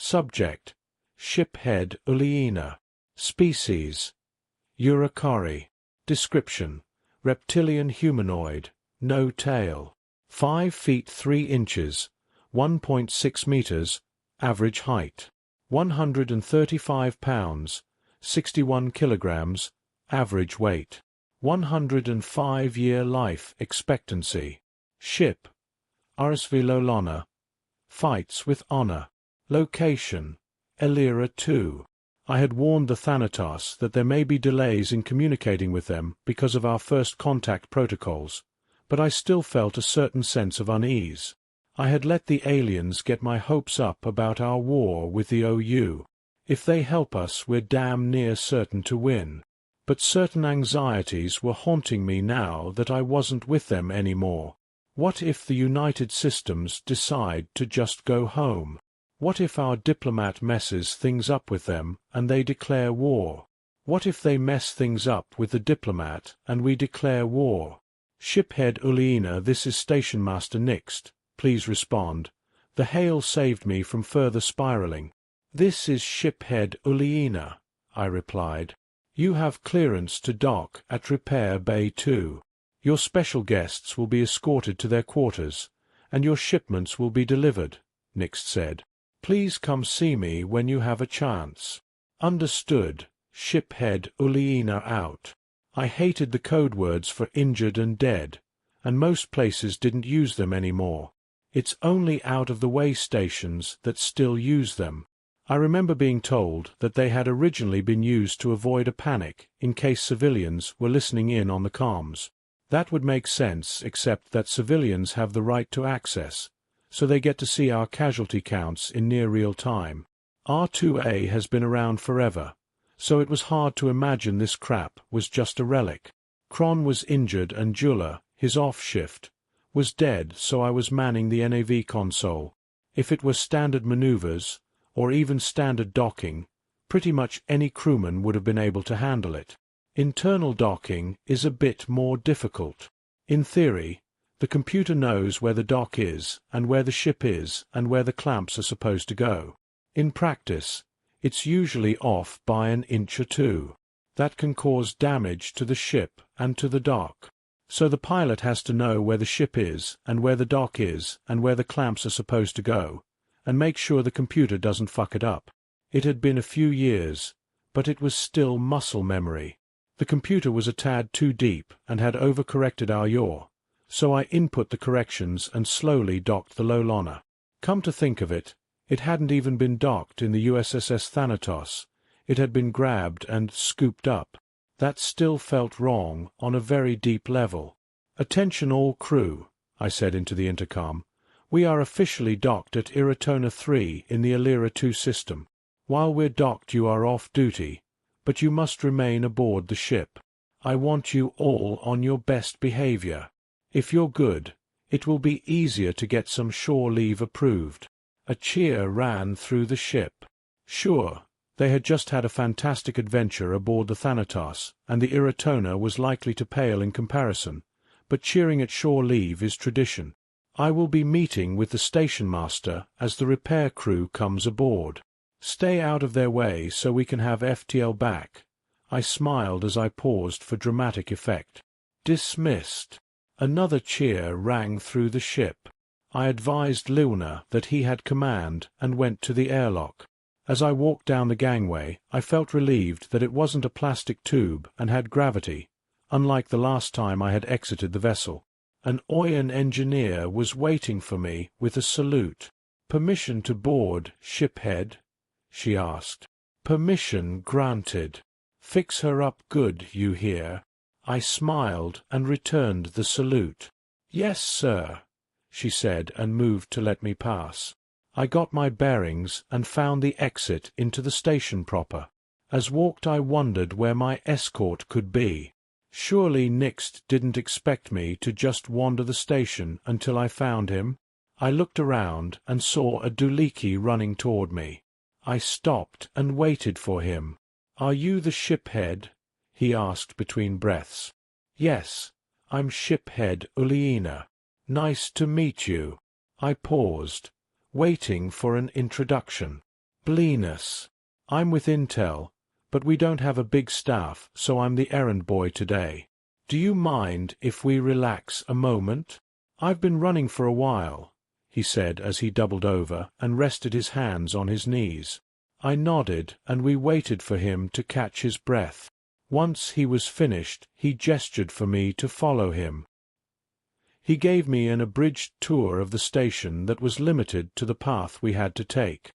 Subject: Shiphead Uliina. Species: Uricari. Description: reptilian humanoid, no tail. 5 feet 3 inches, 1.6 meters, average height. 135 pounds, 61 kilograms, average weight. 105-year life expectancy. Ship: HFY Stories. Fights with honor. Location: Elira 2. I had warned the Thanatos that there may be delays in communicating with them because of our first contact protocols, but I still felt a certain sense of unease. I had let the aliens get my hopes up about our war with the OU. If they help us, we're damn near certain to win. But certain anxieties were haunting me now that I wasn't with them anymore. What if the United Systems decide to just go home? What if our diplomat messes things up with them and they declare war? What if they mess things up with the diplomat and we declare war? Shiphead Uliina, this is Station Master Nixt. Please respond. The hail saved me from further spiraling. This is Shiphead Uliina, I replied. You have clearance to dock at Repair Bay 2. Your special guests will be escorted to their quarters, and your shipments will be delivered, Nixt said. Please come see me when you have a chance. Understood. Shiphead Uliina out. I hated the code words for injured and dead, and most places didn't use them anymore. It's only out-of-the-way stations that still use them. I remember being told that they had originally been used to avoid a panic in case civilians were listening in on the comms. That would make sense, except that civilians have the right to access, so they get to see our casualty counts in near real time. R2A has been around forever, so it was hard to imagine this crap was just a relic. Kron was injured and Jula, his off-shift, was dead, so I was manning the NAV console. If it were standard maneuvers, or even standard docking, pretty much any crewman would have been able to handle it. Internal docking is a bit more difficult. In theory, the computer knows where the dock is, and where the ship is, and where the clamps are supposed to go. In practice, it's usually off by an inch or two. That can cause damage to the ship and to the dock. So the pilot has to know where the ship is, and where the dock is, and where the clamps are supposed to go, and make sure the computer doesn't fuck it up. It had been a few years, but it was still muscle memory. The computer was a tad too deep and had overcorrected our yaw, so I input the corrections and slowly docked the Lolona. Come to think of it, it hadn't even been docked in the USSS Thanatos. It had been grabbed and scooped up. That still felt wrong on a very deep level. "Attention all crew," I said into the intercom. "We are officially docked at Iratona 3 in the Elira 2 system. While we're docked you are off duty, but you must remain aboard the ship. I want you all on your best behavior. If you're good, it will be easier to get some shore leave approved." A cheer ran through the ship. Sure, they had just had a fantastic adventure aboard the Thanatos, and the Iratona was likely to pale in comparison, but cheering at shore leave is tradition. "I will be meeting with the station master as the repair crew comes aboard. Stay out of their way so we can have FTL back." I smiled as I paused for dramatic effect. Dismissed. Another cheer rang through the ship. I advised Luna that he had command and went to the airlock. As I walked down the gangway, I felt relieved that it wasn't a plastic tube and had gravity, unlike the last time I had exited the vessel. An Oyan engineer was waiting for me with a salute. "Permission to board, shiphead?" she asked. "Permission granted. Fix her up good, you hear?" I smiled and returned the salute. "Yes, sir," she said, and moved to let me pass. I got my bearings and found the exit into the station proper. As walked I wondered where my escort could be. Surely Nixt didn't expect me to just wander the station until I found him. I looked around and saw a Duliki running toward me. I stopped and waited for him. "Are you the shiphead?" he asked between breaths. "Yes, I'm Shiphead Uliina. Nice to meet you." I paused, waiting for an introduction. Blenus. I'm with Intel, but we don't have a big staff, so I'm the errand boy today. Do you mind if we relax a moment? I've been running for a while, he said as he doubled over and rested his hands on his knees. I nodded, and we waited for him to catch his breath. Once he was finished, he gestured for me to follow him. He gave me an abridged tour of the station that was limited to the path we had to take.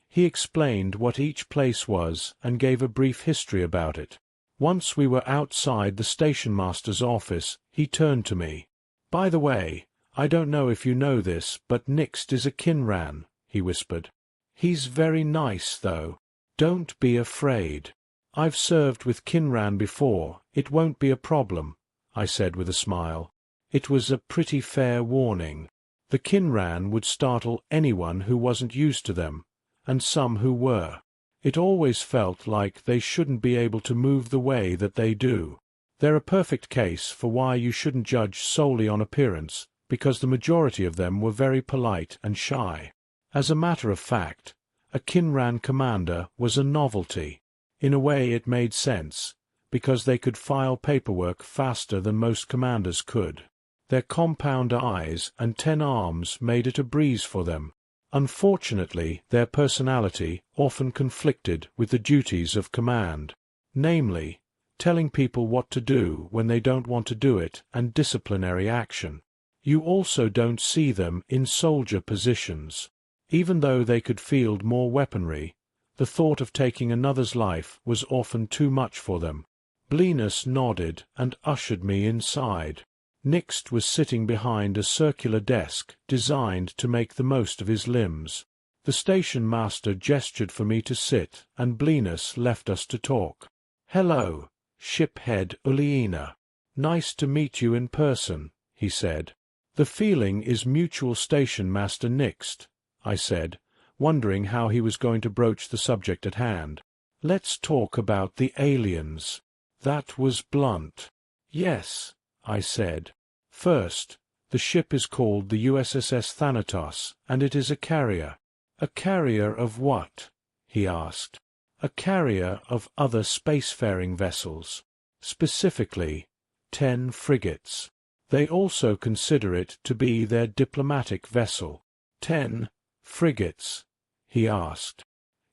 He explained what each place was and gave a brief history about it. Once we were outside the station-master's office, he turned to me. "By the way, I don't know if you know this, but Nixt is a Kinran," he whispered. "He's very nice, though. Don't be afraid." "I've served with Kinran before, it won't be a problem," I said with a smile. It was a pretty fair warning. The Kinran would startle anyone who wasn't used to them, and some who were. It always felt like they shouldn't be able to move the way that they do. They're a perfect case for why you shouldn't judge solely on appearance, because the majority of them were very polite and shy. As a matter of fact, a Kinran commander was a novelty. In a way it made sense, because they could file paperwork faster than most commanders could. Their compound eyes and 10 arms made it a breeze for them. Unfortunately, their personality often conflicted with the duties of command, namely, telling people what to do when they don't want to do it and disciplinary action. You also don't see them in soldier positions. Even though they could field more weaponry, the thought of taking another's life was often too much for them. Blenus nodded and ushered me inside. Nixt was sitting behind a circular desk designed to make the most of his limbs. The station master gestured for me to sit, and Blenus left us to talk. "Hello, Shiphead Uliena. Nice to meet you in person," he said. "The feeling is mutual, Station Master Nixt," I said, wondering how he was going to broach the subject at hand. "Let's talk about the aliens." That was blunt. "Yes," I said. "First, the ship is called the USS Thanatos, and it is a carrier." "A carrier of what?" he asked. "A carrier of other spacefaring vessels. Specifically, 10 frigates. They also consider it to be their diplomatic vessel." "10 frigates?" he asked.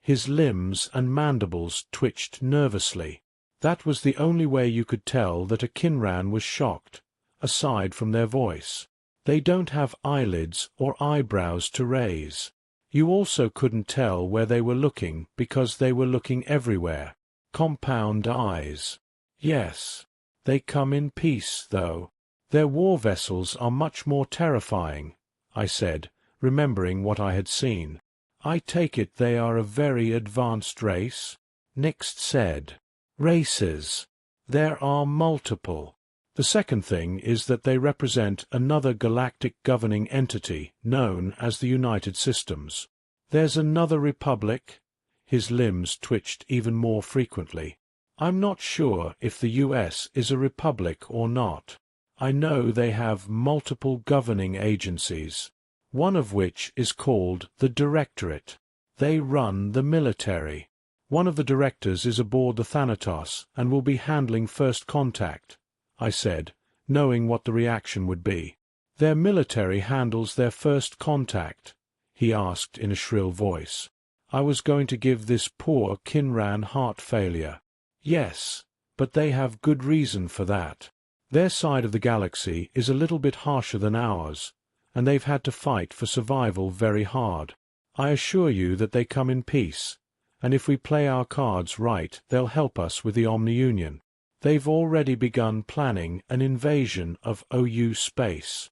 His limbs and mandibles twitched nervously. That was the only way you could tell that a Kinran was shocked, aside from their voice. They don't have eyelids or eyebrows to raise. You also couldn't tell where they were looking because they were looking everywhere. Compound eyes. Yes. They come in peace, though. Their war vessels are much more terrifying, I said, remembering what I had seen. "I take it they are a very advanced race?" Nixt said. "Races. There are multiple. The second thing is that they represent another galactic governing entity known as the United Systems. There's another republic?" His limbs twitched even more frequently. "I'm not sure if the US is a republic or not. I know they have multiple governing agencies, one of which is called the Directorate. They run the military. One of the directors is aboard the Thanatos and will be handling first contact," I said, knowing what the reaction would be. "Their military handles their first contact?" he asked in a shrill voice. I was going to give this poor Kinran heart failure. "Yes, but they have good reason for that. Their side of the galaxy is a little bit harsher than ours, and they've had to fight for survival very hard. I assure you that they come in peace, and if we play our cards right, they'll help us with the Omni-Union. They've already begun planning an invasion of OU space."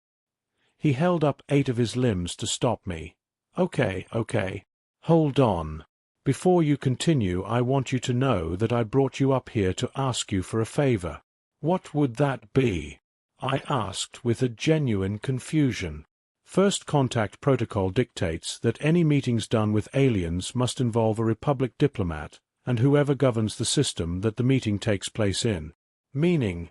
He held up 8 of his limbs to stop me. Okay. Hold on. Before you continue, I want you to know that I brought you up here to ask you for a favor." "What would that be?" I asked with a genuine confusion. First Contact Protocol dictates that any meetings done with aliens must involve a Republic diplomat and whoever governs the system that the meeting takes place in. "Meaning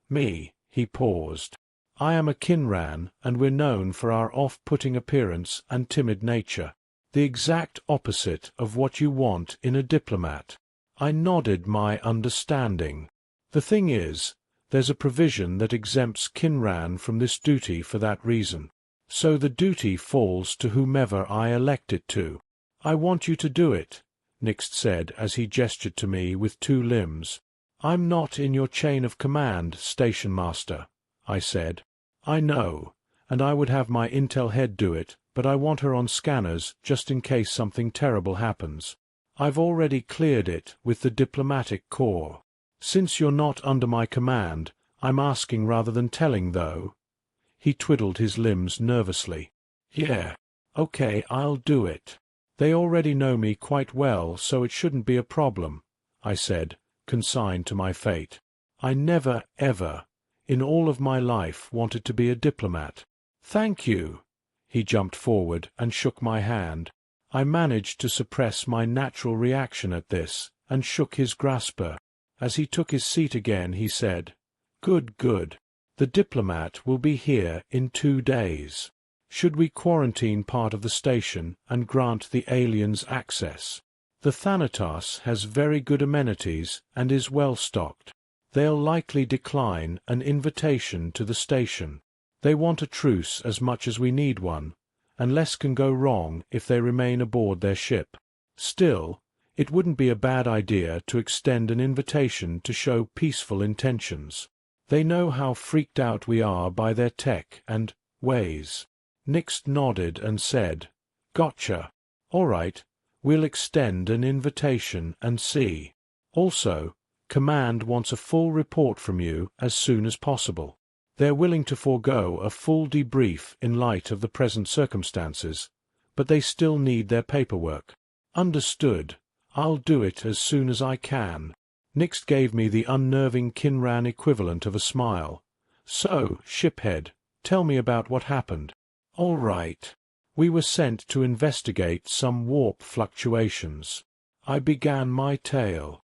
me," he paused. "I am a Kinran, and we're known for our off-putting appearance and timid nature. The exact opposite of what you want in a diplomat. I nodded my understanding. The thing is, there's a provision that exempts Kinran from this duty for that reason. So the duty falls to whomever I elect it to. I want you to do it, Nixt said as he gestured to me with 2 limbs. I'm not in your chain of command, Station Master, I said. I know, and I would have my intel head do it, but I want her on scanners just in case something terrible happens. I've already cleared it with the diplomatic corps. Since you're not under my command, I'm asking rather than telling, though. He twiddled his limbs nervously. Yeah, okay, I'll do it. They already know me quite well, so it shouldn't be a problem, I said, consigned to my fate. I never, ever, in all of my life, wanted to be a diplomat. Thank you. He jumped forward and shook my hand. I managed to suppress my natural reaction at this, and shook his grasper. As he took his seat again, he said, Good, good. The diplomat will be here in 2 days. Should we quarantine part of the station and grant the aliens access? The Thanatos has very good amenities and is well stocked. They'll likely decline an invitation to the station. They want a truce as much as we need one, and less can go wrong if they remain aboard their ship. Still, it wouldn't be a bad idea to extend an invitation to show peaceful intentions. They know how freaked out we are by their tech and ways. Nixt nodded and said, Gotcha. All right, we'll extend an invitation and see. Also, Command wants a full report from you as soon as possible. They're willing to forego a full debrief in light of the present circumstances, but they still need their paperwork. Understood. I'll do it as soon as I can. Nixt gave me the unnerving Kinran equivalent of a smile. So, shiphead, tell me about what happened. All right. We were sent to investigate some warp fluctuations. I began my tale.